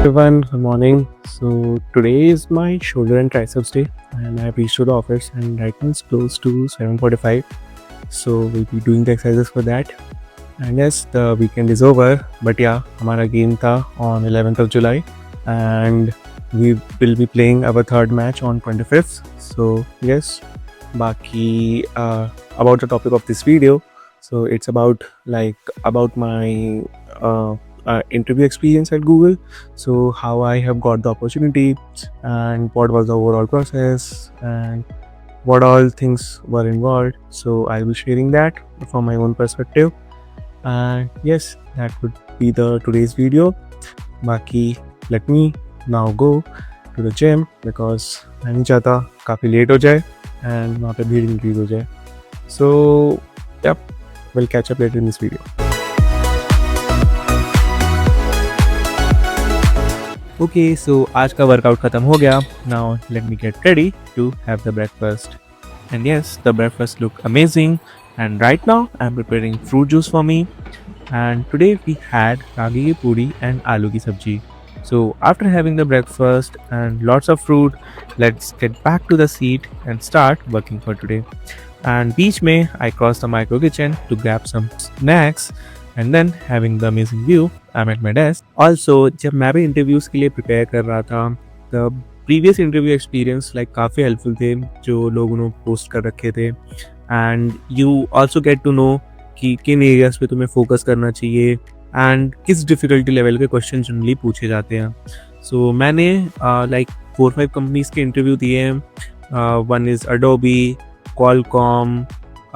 everyone, good morning. So today is my shoulder and triceps day, and I've reached to the office, and right now it's close to 7:45. So we'll be doing the exercises for that. And yes, the weekend is over, but yeah, हमारा game था on 11th of July, and we will be playing our third match on 25th. So yes, बाकी about the topic of this video. So it's about my interview experience at Google. So how I have got the opportunity and what was the overall process and what all things were involved. So I'll be sharing that from my own perspective. And yes, that would be the today's video. Baki, let me now go to the gym because मैं नहीं चाहता काफ़ी late हो जाए and वहाँ पे भीड़ increase हो जाए. So yep, we'll catch up later in this video. Okay, so आज का वर्कआउट खत्म हो गया. Now let me get ready to have the breakfast. And yes, the breakfast look amazing. And right now I'm preparing fruit juice for me. And today we had ragi ki puri and aloo ki sabji. So after having the breakfast and lots of fruit, let's get back to the seat and start working for today. And beach mein I crossed the micro kitchen to grab some snacks. And then having the amazing view, I'm at my desk. Also, जब मैं भी interviews के लिए prepare कर रहा था, the previous interview experience काफ़ी helpful थे जो लोगों ने post कर रखे थे. And you also get to know कि किन areas पे तुम्हें focus करना चाहिए and किस difficulty level के questions generally पूछे जाते हैं. So मैंने 4-5 companies के interview दिए हैं. One is Adobe, Qualcomm,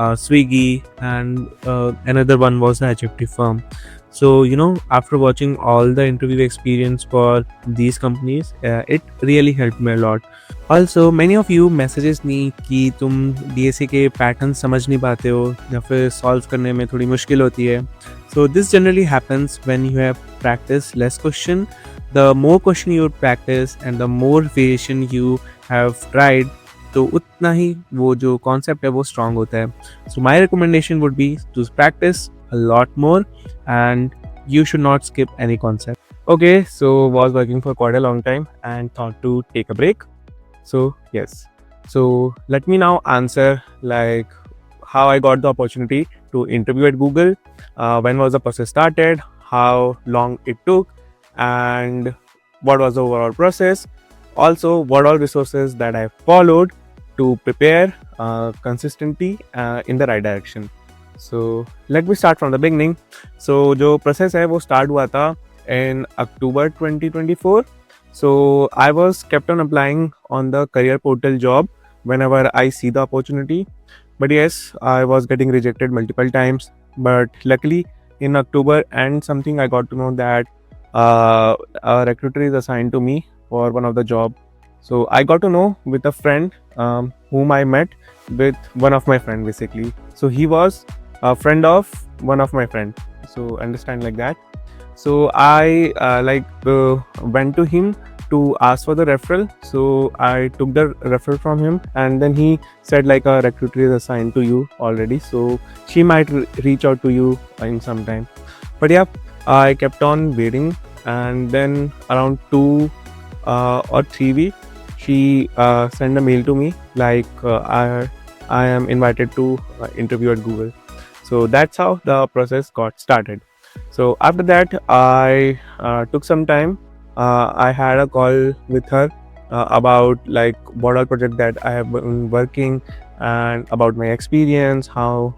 SWE, and another one was the HFT firm. So after watching all the interview experience for these companies, it really helped me a lot. Also, many of you messages me कि तुम DSA के patterns समझ नहीं पाते हो या फिर solve करने में थोड़ी मुश्किल होती है. So this generally happens when you have practiced less question. The more question you practice and the more variation you have tried, तो उतना ही वो जो कॉन्सेप्ट है वो स्ट्रांग होता है. So my recommendation would be to practice a lot more and you should not skip any concept. Okay, so was working for quite a long time and thought to take a break. So yes, so let me now answer how I got the opportunity to interview at Google, when was the process started, how long it took, and what was the overall process. Also, what all resources that I followed to prepare consistently in the right direction. So let me start from the beginning. So जो process है वो start हुआ था in October 2024. So I was kept on applying on the career portal job whenever I see the opportunity. But yes, I was getting rejected multiple times. But luckily in October and something I got to know that a recruiter is assigned to me for one of the job. So I got to know with a friend whom I met with one of my friend basically. So he was a friend of one of my friend. So understand like that. So I went to him to ask for the referral. So I took the referral from him and then he said a recruiter is assigned to you already. So she might reach out to you in some time. But yeah, I kept on waiting and then around 2 or 3 weeks she sent a mail to me I am invited to interview at Google. So that's how the process got started. So after that I took some time. I had a call with her about what all project that I have been working and about my experience, how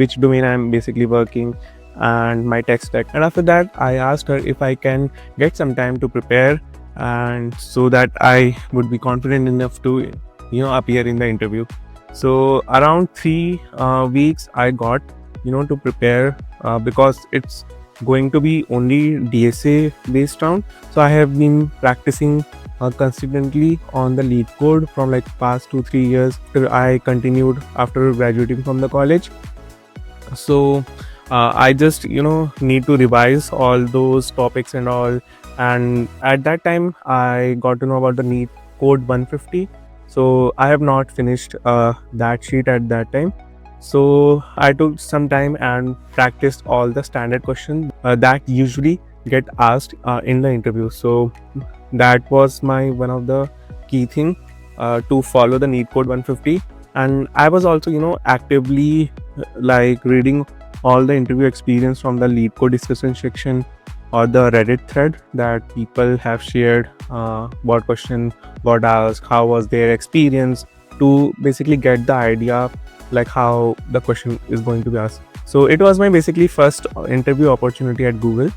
which domain I'm basically working and my tech stack. And after that I asked her if I can get some time to prepare and so that I would be confident enough to appear in the interview. So around 3 weeks I got to prepare because it's going to be only DSA based round. So I have been practicing consistently on the lead code from past 2-3 years I continued after graduating from the college. So I just need to revise all those topics and all. And at that time I got to know about the NEET code 150. So I have not finished that sheet at that time. So I took some time and practiced all the standard questions that usually get asked in the interview. So that was my one of the key thing to follow the Neat Code 150. And I was also, actively like reading all the interview experience from the Lead Code discussion section or the Reddit thread that people have shared, what question got asked, how was their experience, to basically get the idea like how the question is going to be asked. So it was my basically first interview opportunity at Google.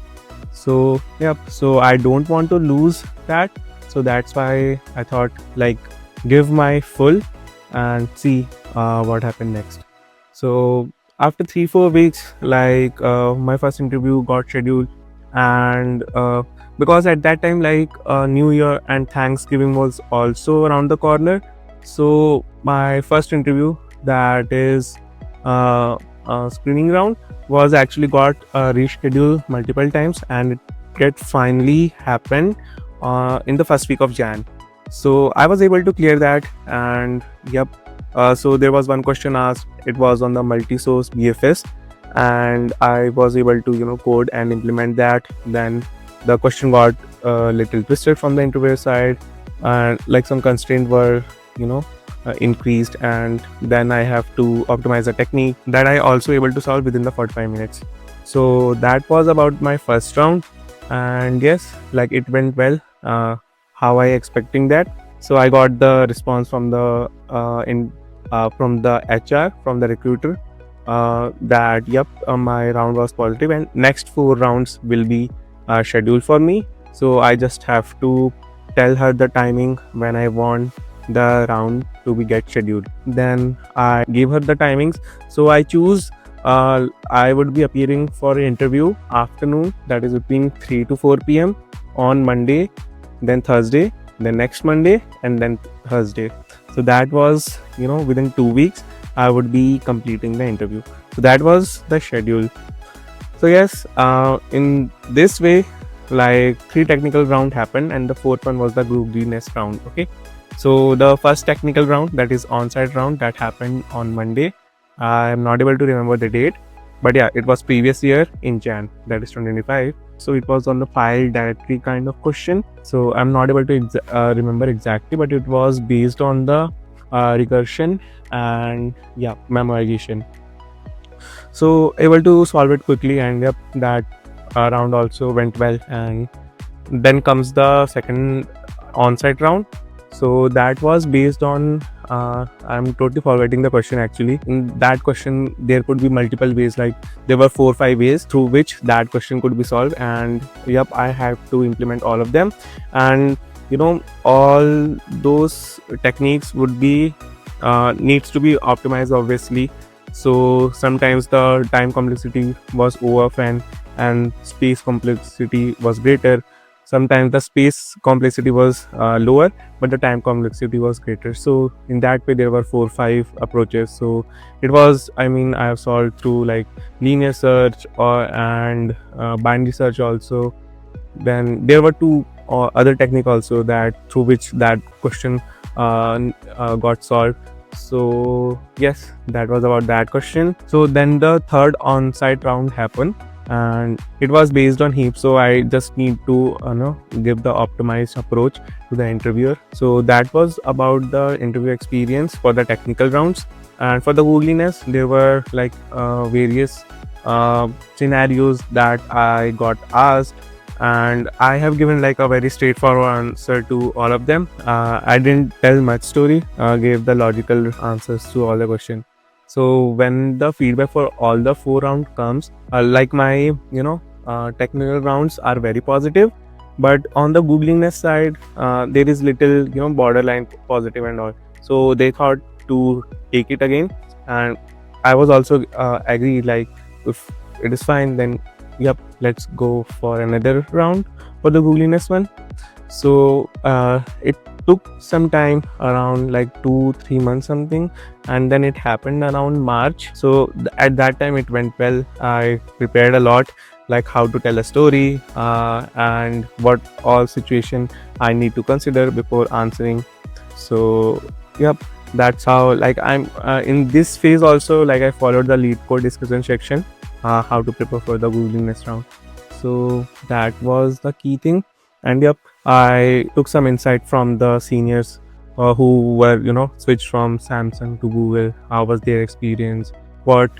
So yep, so I don't want to lose that. So that's why I thought like give my full and see what happened next. So after 3-4 weeks, like my first interview got scheduled, and because at that time like New Year and Thanksgiving was also around the corner, so my first interview, that is screening round, was actually got rescheduled multiple times, and it get finally happened in the first week of Jan. So I was able to clear that, and yep. So there was one question asked. It was on the multi-source BFS, and I was able to code and implement that. Then the question got a little twisted from the interviewer side, and like some constraints were increased, and then I have to optimize the technique that I also able to solve within the 45 minutes. So that was about my first round, and yes, like it went well, how I expecting that. So I got the response from the from the HR, from the recruiter, that yep, my round was positive, and next 4 rounds will be scheduled for me. So I just have to tell her the timing when I want the round to be get scheduled. Then I gave her the timings. So I choose I would be appearing for an interview afternoon, that is between 3 to 4 p.m. on Monday, then Thursday, then next Monday, and then Thursday. So that was within 2 weeks I would be completing the interview. So that was the schedule. So yes, in this way, like 3 technical round happened, and the 4th one was the Googliness round. Okay, so the first technical round, that is Onsite round, that happened on Monday. I am not able to remember the date, but yeah, it was previous year in Jan, that is 2025. So it was on the file directory kind of question. So I'm not able to remember exactly, but it was based on the recursion and yeah, memorization. So able to solve it quickly, and yep, that round also went well. And then comes the second on-site round. So that was based on I'm totally forgetting the question actually. In that question there could be multiple ways, like there were 4-5 ways through which that question could be solved, and yep, I have to implement all of them. And all those techniques would be needs to be optimized obviously. So sometimes the time complexity was over and space complexity was greater. Sometimes the space complexity was lower, but the time complexity was greater. So in that way there were 4-5 approaches. So it was, I have solved through like linear search and binary search also. Then there were 2 other technique also that through which that question got solved. So yes, that was about that question. So then the third on-site round happened, and it was based on heap. So I just need to give the optimized approach to the interviewer. So that was about the interview experience for the technical rounds. And for the Googliness, there were like various scenarios that I got asked, and I have given like a very straightforward answer to all of them. I didn't tell much story, gave the logical answers to all the questions. So when the feedback for all the 4 rounds comes, like my technical rounds are very positive, but on the Googliness side there is little borderline positive and all. So they thought to take it again, and I was also agree, like if it is fine, then yep, let's go for another round for the Googliness one. So it took some time, around like 2-3 months something, and then it happened around March. So at that time it went well. I prepared a lot, like how to tell a story and what all situation I need to consider before answering. So yep, that's how, like I'm in this phase also, like I followed the lead code discussion section, how to prepare for the Googliness round. So that was the key thing. And yep, I took some insight from the seniors who were, switched from Samsung to Google. How was their experience? What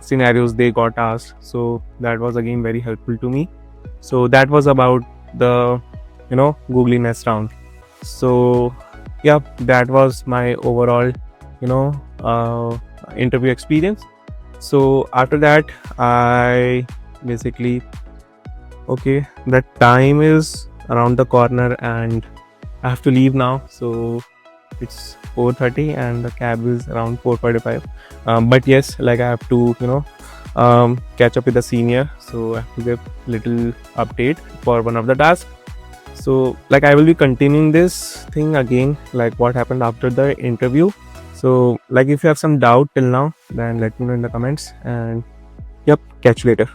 scenarios they got asked? So that was again very helpful to me. So that was about the, Googliness round. So yeah, that was my overall, interview experience. So after that, I basically, okay, the time is around the corner and I have to leave now. So it's 4:30 and the cab is around 4:45. But yes, like I have to, catch up with the senior. So I have to give little update for one of the tasks. So like I will be continuing this thing again, like what happened after the interview. So like if you have some doubt till now, then let me know in the comments, and yep, catch you later.